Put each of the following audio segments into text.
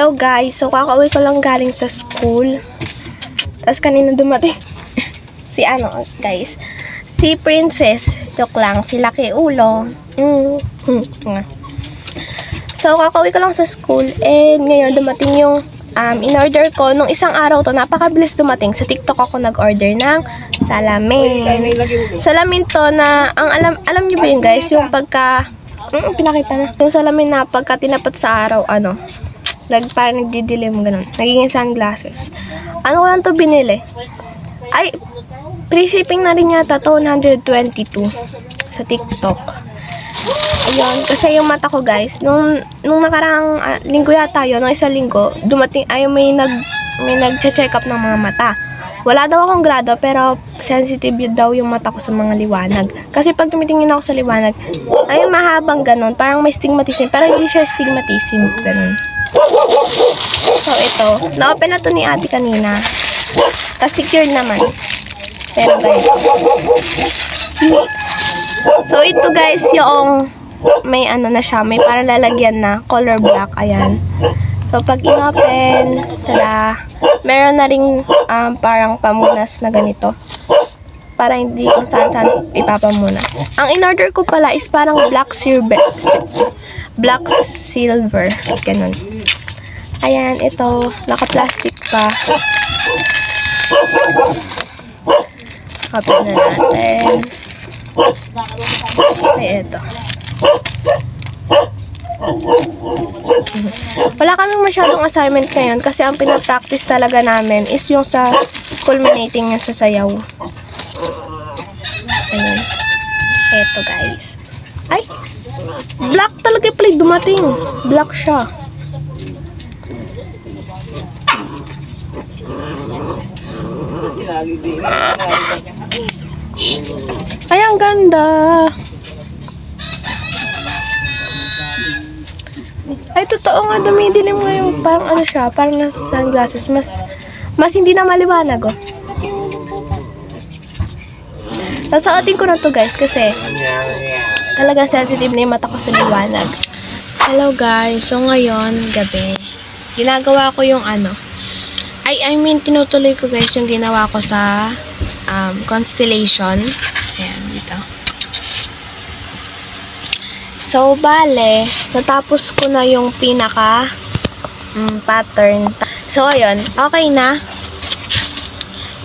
Hello guys, so kakauwi ko lang galing sa school. Tapos kanina dumating si guys, si Princess. Joke lang, si Laki Ulo. So kakauwi ko lang sa school and ngayon dumating yung in-order ko. Nung isang araw to, napakabilis dumating. Sa TikTok ako nag-order ng salamin. Salamin to na, alam niyo ba yun guys, yung pagka, pinakita na. Yung salamin na pagka tinapat sa araw, parang nagdidilim, ganun. Nagiging sunglasses. Ano ko lang to binili? Ay, free shipping na rin yata to, 122 sa TikTok. Ayun, kasi yung mata ko guys, nung nakaraang linggo yata yun, nung isang linggo, dumating, may nag-check up ng mga mata. Wala daw akong grado, pero sensitive daw yung mata ko sa mga liwanag. Kasi pag tumitingin ako sa liwanag, ay mahabang ganun, parang may stigmatism, pero hindi siya stigmatism, ganun. So ito, na-open na to ni ate kanina. Tapos secured naman. Pero guys, so ito guys, yung may na siya, may parang lalagyan na color black, ayan. So pag in-open, tada, meron na ring parang pamunas na ganito. Para hindi kung saan ipapamunas. Ang in-order ko pala is parang black silver, ganun. Ayan, ito, naka-plastic pa. Open na natin. Ay, ito. Wala kaming masyadong assignment ngayon kasi ang pinapractice talaga namin is yung sa culminating yung sa sayaw. Ayan. Eto guys. Ay! Black talaga pala dumating. Black siya. Ay, ang ganda. Ay, totoo nga, dumidilim nga yung parang siya, parang nasa sunglasses. Mas hindi na maliwanag, oh. Nasaatin ko na to guys kasi talaga sensitive na yung mata ko sa liwanag. Hello guys, so ngayon, gabi, ginagawa ko yung tinutuloy ko guys yung ginawa ko sa constellation. Ayan, dito. So, bale, natapos ko na yung pinaka pattern. So, ayun, okay na.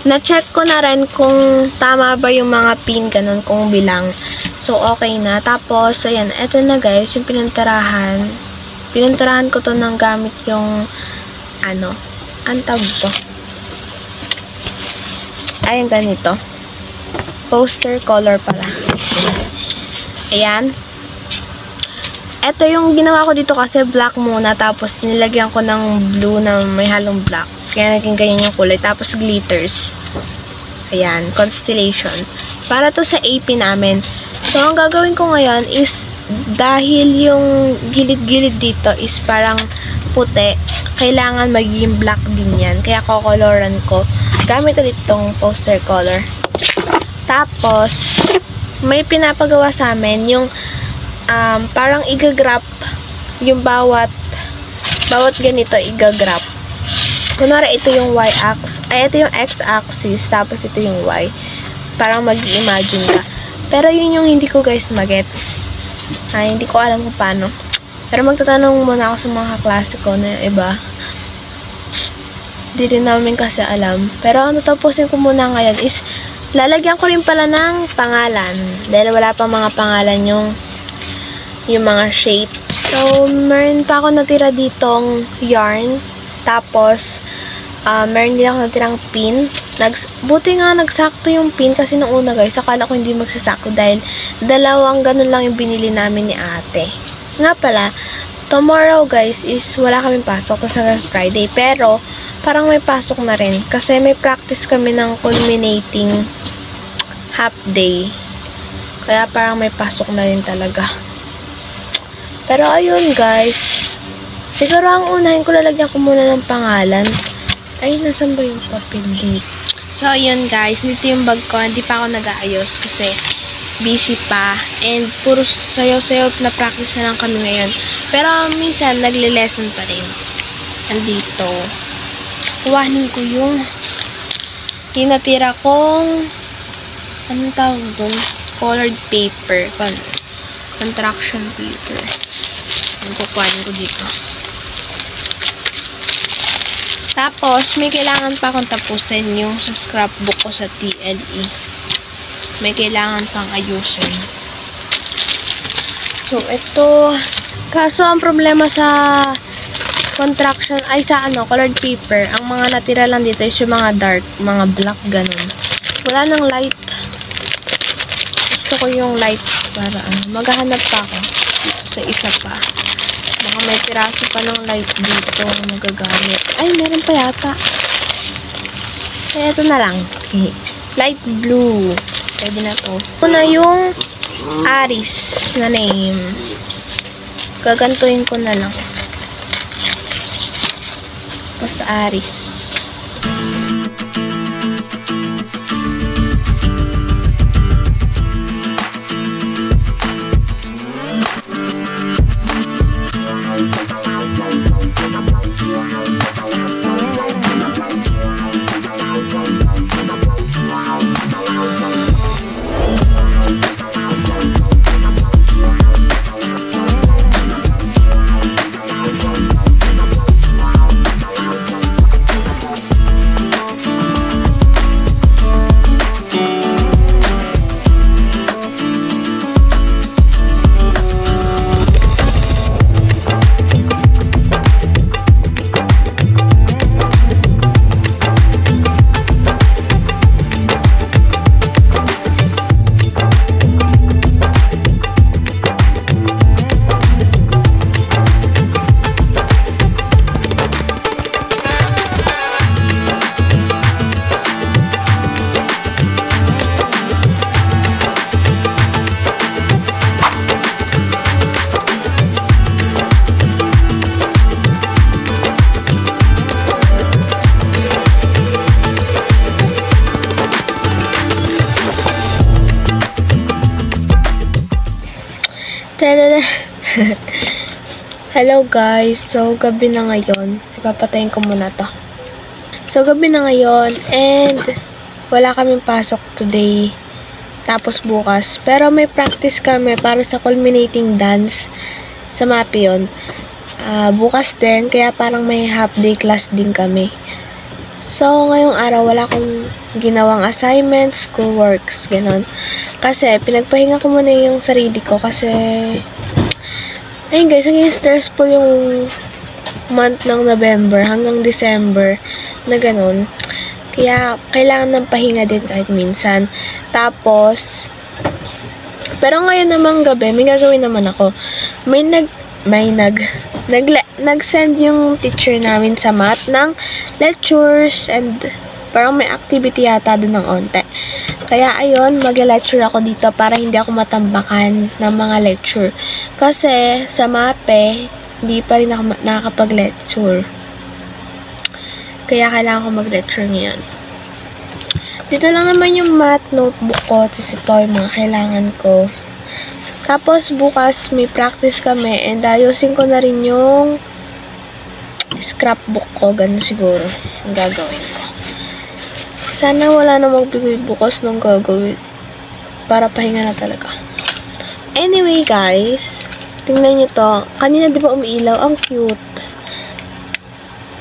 Na-check ko na rin kung tama ba yung mga pin, ganun, kung bilang. So, okay na. Tapos, ayan, eto na guys, yung pininturahan. Pininturahan ko to ng gamit yung, ang tawag to. Ayan, ganito. Poster color pala. Ayan. Ito yung ginawa ko dito kasi black muna, tapos nilagyan ko ng blue na may halong black. Kaya naging ganyan yung kulay. Tapos glitters. Ayan, constellation. Para to sa AP namin. So, ang gagawin ko ngayon is, dahil yung gilid-gilid dito is parang puti, kailangan magiging black din yan. Kaya kokoloran ko. Gamit ulit itong poster color. Tapos, may pinapagawa sa amin yung parang igagrap yung bawat ganito igagrap. Kunwari ito yung y-axis, ito yung x-axis, tapos ito yung y. Parang mag-imagine ka. Pero yun yung hindi ko guys magets. Hindi ko alam kung paano. Pero magtatanong muna ako sa mga kaklase ko na iba. Hindi rin namin kasi alam. Pero ang tatapusin ko muna ngayon is lalagyan ko rin pala ng pangalan. Dahil wala pa mga pangalan yung mga shape. So, meron pa ako natira ditong yarn. Tapos, meron din ako natirang pin. Buti nga nagsakto yung pin kasi nung una guys, akala ko hindi magsasakto dahil dalawang ganun lang yung binili namin ni ate. Nga pala, tomorrow guys is wala kaming pasok kasi Friday. Pero, parang may pasok na rin kasi may practice kami ng culminating half day. Kaya parang may pasok na rin talaga. Pero ayun guys, siguro ang unahin ko, lalagyan ko muna ng pangalan. Ay, nasan ba yung papel dito? So ayun guys, dito yung bag ko. Hindi pa ako nag-aayos kasi busy pa. And puro sayaw-sayaw na practice na lang kami ngayon. Pero minsan, nagle-lesson pa rin. andito. Kuhanin ko yung tinatira kong anong tawag doon? Colored paper. Contraction paper. Ang kukuhanin ko dito. Tapos, may kailangan pa akong tapusin yung sa scrapbook ko sa TLE. May kailangan pang ayusin. So, ito. Kaso, ang problema sa contraction, ay sa colored paper, ang mga natira lang dito is yung mga dark, mga black, ganun. Wala nang light. Gusto ko yung light para maghahanap pa ako dito sa isa pa. Baka may piraso pa ng light dito magagamit. Ay, meron pa yata. Ito na lang. Light blue. Pwede na to. Ito na yung Aris na name. Gagantuin ko na lang. Tapos Aris. Hello guys, so gabi na ngayon. Ipapatayin ko muna to. So gabi na ngayon and wala kaming pasok today. Tapos bukas. Pero may practice kami para sa culminating dance sa MAPE yun. Bukas din, kaya parang may half day class din kami. So ngayong araw wala akong ginawang assignments, schoolworks, ganon. Kasi pinagpahinga ko muna yung sarili ko kasi ayun guys, naging stressful yung month ng November hanggang December na ganun. Kaya, kailangan ng pahinga din kahit minsan. Tapos, pero ngayon namang gabi, may gagawin naman ako. Nag-send yung teacher namin sa math ng lectures and parang may activity yata doon ng onte. Kaya ayun, mag-lecture ako dito para hindi ako matambakan ng mga lecture. Kasi sa MAPE, hindi pa rin ako nakakapag-lecture. Kaya kailangan ko mag-lecture ngayon. Dito lang naman yung math notebook ko. Tapos ito yung mga kailangan ko. Tapos bukas may practice kami and ayusin ko na rin yung scrapbook ko. Ganun siguro yung gagawin ko. Sana wala na magbigay bukas ng gagawin. Para pahinga na talaga. Anyway guys, tingnan nyo to. Kanina di ba umiilaw? Ang cute.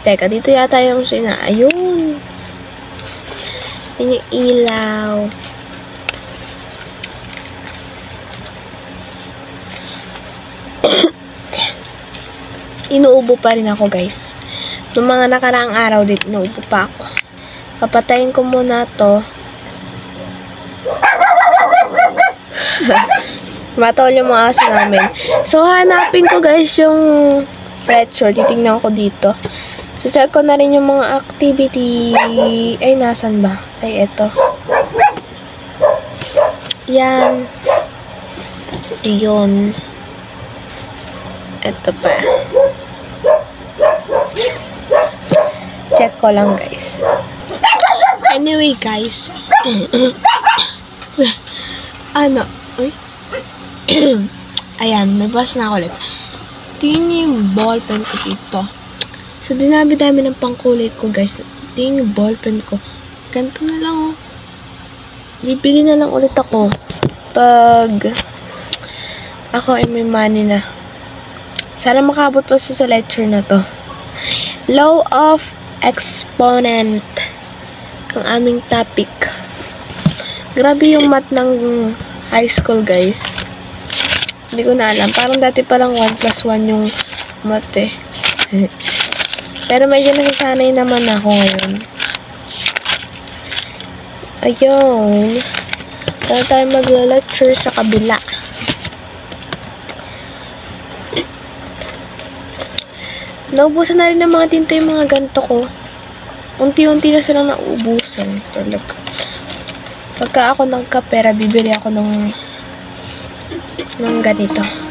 Teka, dito yata yung ayun. Yun yung ilaw. Inuubo pa rin ako guys. Noong mga nakaraang araw dito, inuubo pa ako. Papatayin ko muna to. Matol yung mga aso namin. So, hanapin ko guys yung lecture. Titingnan ko dito. So, check ko na rin yung mga activity. Ay, nasan ba? Ay, eto. Yan. Yun. Eto pa. Check ko lang guys. Anyway guys. Ano? Uy. Ayan, may bus na ako ulit. Tingnan niyo yung ballpen ko dito. So, dinami-dami ng pangkulay ko, guys. Ito yung ballpen ko. Ganito na lang, oh. Bibili na lang ulit ako pag ako ay may money na. Sana makabot pa sa lecture na to. Law of exponent ang aming topic. Grabe yung math ng high school, guys. Hindi ko na alam. Parang dati palang 1 plus 1 yung math eh. Pero medyo nasasanay naman ako ngayon. Ayun. Kaya tayo mag-lecture sa kabila. Naubusan na rin ng mga tinta yung mga ganito ko. Unti-unti na silang naubusan. Talaga. Pagka ako nagkapera, bibili ako ng ganito.